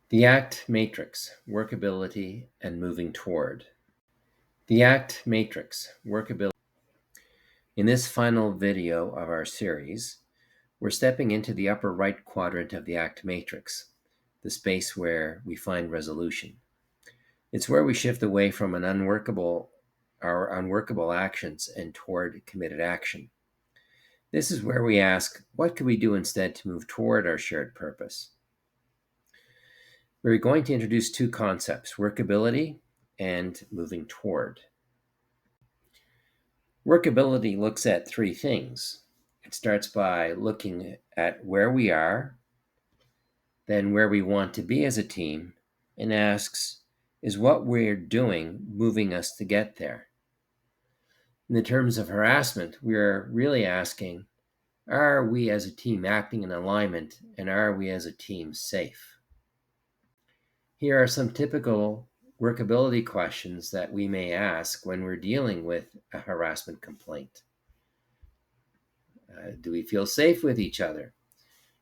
The ACT matrix, workability and moving toward. The ACT matrix, workability. In this final video of our series, we're stepping into the upper right quadrant of the ACT matrix, the space where we find resolution. It's where we shift away from our unworkable actions and toward committed action. This is where we ask, what could we do instead to move toward our shared purpose? We're going to introduce two concepts, workability and moving toward. Workability looks at three things. It starts by looking at where we are, then where we want to be as a team, and asks, is what we're doing moving us to get there? In the terms of harassment, we are really asking, are we as a team acting in alignment, and are we as a team safe? Here are some typical workability questions that we may ask when we're dealing with a harassment complaint. Do we feel safe with each other?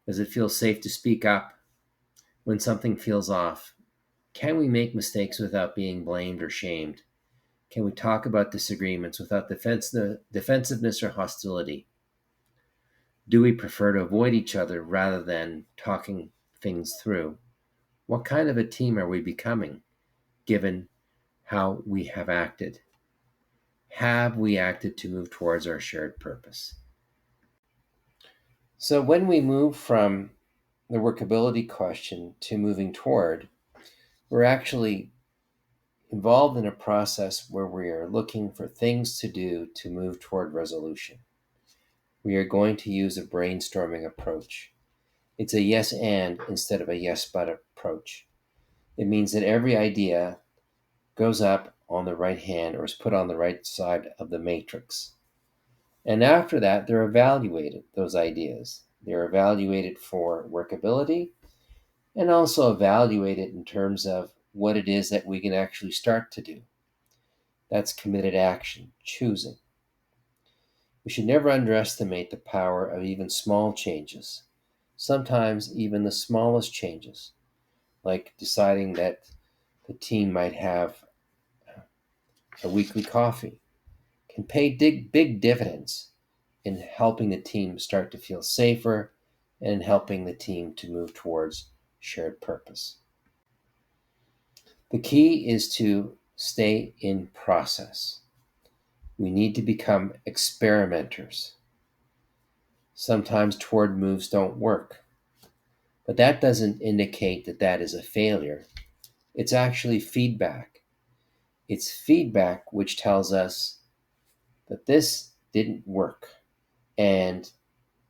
Does it feel safe to speak up when something feels off? Can we make mistakes without being blamed or shamed? Can we talk about disagreements without defensiveness or hostility? Do we prefer to avoid each other rather than talking things through? What kind of a team are we becoming, given how we have acted? Have we acted to move towards our shared purpose? So when we move from the workability question to moving toward, we're actually involved in a process where we are looking for things to do to move toward resolution. We are going to use a brainstorming approach. It's a yes and instead of a yes but approach. It means that every idea goes up on the right hand or is put on the right side of the matrix. And after that, they're evaluated, those ideas. They're evaluated for workability and also evaluated in terms of what it is that we can actually start to do. That's committed action, choosing. We should never underestimate the power of even small changes, sometimes even the smallest changes, like deciding that the team might have a weekly coffee, can pay big dividends in helping the team start to feel safer and helping the team to move towards shared purpose. The key is to stay in process. We need to become experimenters. Sometimes toward moves don't work, but that doesn't indicate that that is a failure. It's actually feedback. It's feedback which tells us that this didn't work, and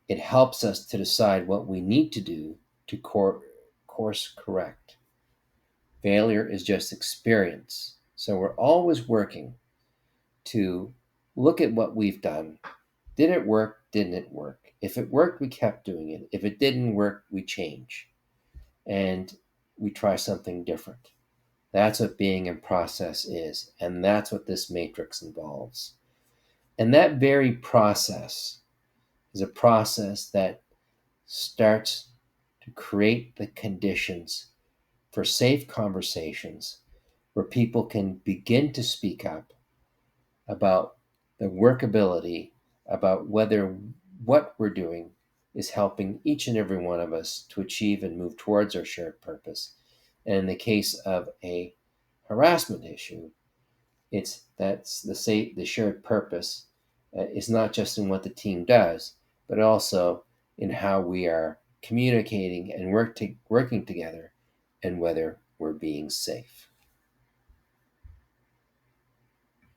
it helps us to decide what we need to do to course correct. Failure is just experience. So we're always working to look at what we've done. Did it work? Didn't it work? If it worked, we kept doing it. If it didn't work, we change and we try something different. That's what being in process is, and that's what this matrix involves. And that very process is a process that starts to create the conditions for safe conversations where people can begin to speak up about the workability, about whether what we're doing is helping each and every one of us to achieve and move towards our shared purpose. And in the case of a harassment issue, that's the shared purpose is not just in what the team does, but also in how we are communicating and working together and whether we're being safe.